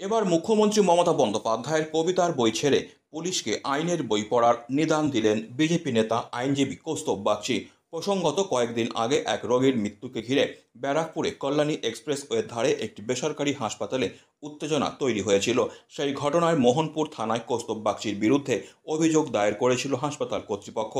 এবার মুখ্যমন্ত্রী মমতা বন্দ্যোপাধ্যায়ের কবিতার বই ছেড়ে পুলিশকে আইনের বই পড়ার নিদান দিলেন বিজেপি নেতা আইনজীবী কৌস্তব বাগচি। প্রসঙ্গত, কয়েকদিন আগে এক রোগীর মৃত্যুকে ঘিরে ব্যারাকপুরে কল্যাণী এক্সপ্রেসওয়ের ধারে একটি বেসরকারি হাসপাতালে উত্তেজনা তৈরি হয়েছিল। সেই ঘটনায় মোহনপুর থানায় কৌস্তব বাগচির বিরুদ্ধে অভিযোগ দায়ের করেছিল হাসপাতাল কর্তৃপক্ষ।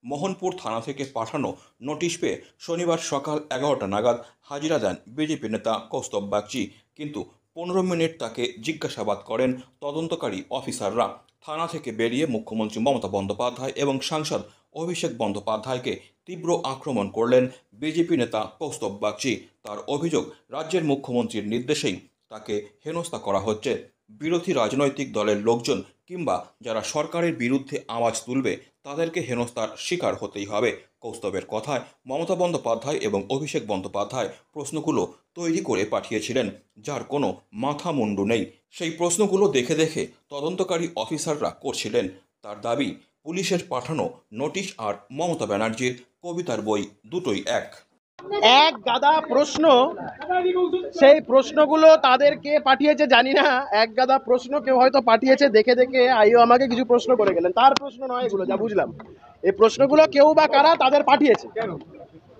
মোহনপুর থানা থেকে পাঠানো নোটিশ পেয়ে শনিবার সকাল 11টা নাগাদ হাজিরা দেন বিজেপি নেতা কৌস্তব বাগচি, কিন্তু 15 মিনিট তাকে জিজ্ঞাসাবাদ করেন তদন্তকারী অফিসাররা। থানা থেকে বেরিয়ে মুখ্যমন্ত্রী মমতা বন্দ্যোপাধ্যায় এবং সাংসদ অভিষেক বন্দ্যোপাধ্যায়কে তীব্র আক্রমণ করলেন বিজেপি নেতা কৌস্তব বাগচি। তার অভিযোগ, রাজ্যের মুখ্যমন্ত্রীর নির্দেশেই তাকে হেনস্থা করা হচ্ছে। বিরোধী রাজনৈতিক দলের লোকজন কিংবা যারা সরকারের বিরুদ্ধে আওয়াজ তুলবে তাদেরকে হেনস্থার শিকার হতেই হবে। কৌস্তবের কথায়, মমতা বন্দ্যোপাধ্যায় এবং অভিষেক বন্দ্যোপাধ্যায় প্রশ্নগুলো তৈরি করে পাঠিয়েছিলেন, যার কোনো মাথা মুন্ডু নেই। সেই প্রশ্নগুলো দেখে দেখে তদন্তকারী অফিসাররা করছিলেন। তার দাবি, পুলিশের পাঠানো নোটিশ আর মমতা ব্যানার্জির কবিতার বই দুটোই এক। এক গাদা প্রশ্ন, সেই প্রশ্নগুলো তাদেরকে পাঠিয়েছে জানি না। এক গাদা প্রশ্ন কেউ হয়তো পাঠিয়েছে দেখে দেখে আইও আমাকে কিছু প্রশ্ন করে গেলেন। তার প্রশ্ন নয় এগুলো, যা বুঝলাম। এই প্রশ্নগুলো কেউ বা কারা তাদের পাঠিয়েছে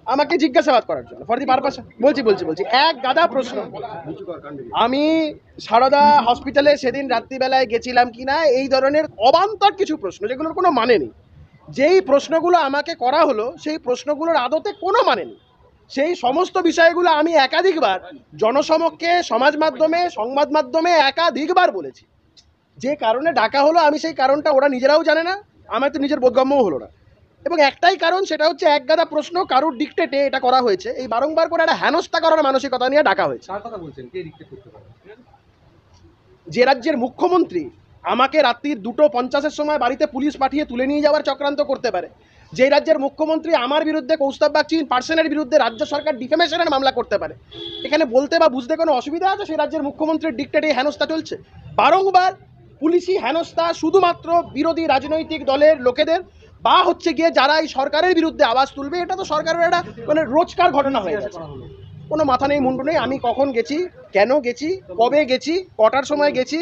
আমাকে জিজ্ঞাসাবাদ করার জন্য, ফর দি পারপাস। বলছি এক গাদা প্রশ্ন। আমি সারদা হসপিটালে সেদিন রাত্রিবেলায় গেছিলাম কিনা, এই ধরনের অবান্তর কিছু প্রশ্ন যেগুলোর কোনো মানে নেই। যেই প্রশ্নগুলো আমাকে করা হলো সেই প্রশ্নগুলোর আদতে কোনো মানে নেই। সেই সমস্ত বিষয়গুলো আমি একাধিকবার জনসমক্ষে, সমাজ মাধ্যমে, সংবাদ মাধ্যমে একাধিকবার বলেছি। যে কারণে ডাকা হলো, আমি সেই কারণটা ওরা নিজেরাও জানে না, আমার তো নিজের বোধগম্যও হলো না। এবং একটাই কারণ, সেটা হচ্ছে একগাদা প্রশ্ন কারুর ডিকটেটে এটা করা হয়েছে। এই বারংবার করে একটা হেনস্থা করার মানসিকতা নিয়ে ডাকা হয়েছে। যে রাজ্যের মুখ্যমন্ত্রী আমাকে রাত্রি 2:50 সময় বাড়িতে পুলিশ পাঠিয়ে তুলে নিয়ে যাওয়ার চক্রান্ত করতে পারে, যে রাজ্যের মুখ্যমন্ত্রী আমার বিরুদ্ধে, কৌস্তব বাগচি পার্সনের বিরুদ্ধে রাজ্য সরকার ডিফেমেশনের মামলা করতে পারে, এখানে বলতে বা বুঝতে কোনো অসুবিধা আছে? সেই রাজ্যের মুখ্যমন্ত্রীর ডিকটেটে হেনস্থা চলছে। বারংবার পুলিশি হেনস্থা শুধুমাত্র বিরোধী রাজনৈতিক দলের লোকেদের বা হচ্ছে গিয়ে যারা এই সরকারের বিরুদ্ধে আওয়াজ তুলবে, এটা তো সরকারের একটা মানে রোজকার ঘটনা হয়ে গেছে। কোনো মাথা নেই, মুন্ডু নেই। আমি কখন গেছি, কেন গেছি, কবে গেছি, কটার সময় গেছি,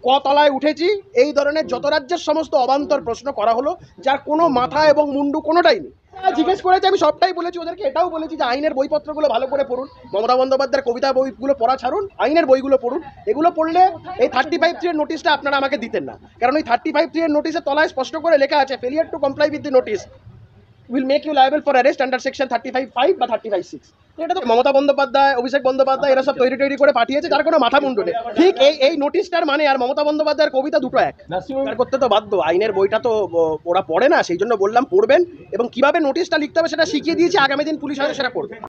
কতলায় উঠেছি, এই ধরনের যত রাজ্যের সমস্ত অবান্তর প্রশ্ন করা হলো, যার কোনো মাথা এবং মুন্ডু কোনোটাই নেই। জিজ্ঞেস করেছে, আমি সবটাই বলেছি ওদেরকে। এটাও বলেছি যে আইনের বইপত্রগুলো ভালো করে পড়ুন, মমতা বন্দ্যোপাধ্যায়ের কবিতা বইগুলো পড়া ছাড়ুন, আইনের বইগুলো পড়ুন। এগুলো পড়লে এই 35(3) এর নোটিশটা আপনারা আমাকে দিতেন না, কারণ ওই 35(3) এর নোটিশের তলায় স্পষ্ট করে লেখা আছে, failure to comply with the notice will make you liable for arrest under section 35(5) বা 35(6). এটা তো মমতা বন্দ্যোপাধ্যায়, অভিষেক বন্দ্যোপাধ্যায় এরা সব তৈরি করে পাঠিয়েছে, যার কোনো মাথা মুন্ডু নেই। ঠিক এই নোটিশটার মানে আর মমতা বন্দ্যোপাধ্যায়ের কবিতা দুটো এক। করতে তো বাধ্য, আইনের বইটা তো ওরা পড়ে না, সেই জন্য বললাম পড়বেন এবং কিভাবে নোটিশটা লিখতে হবে সেটা শিখিয়ে দিয়েছি। আগামী দিন পুলিশ হয়তো সেটা করবে।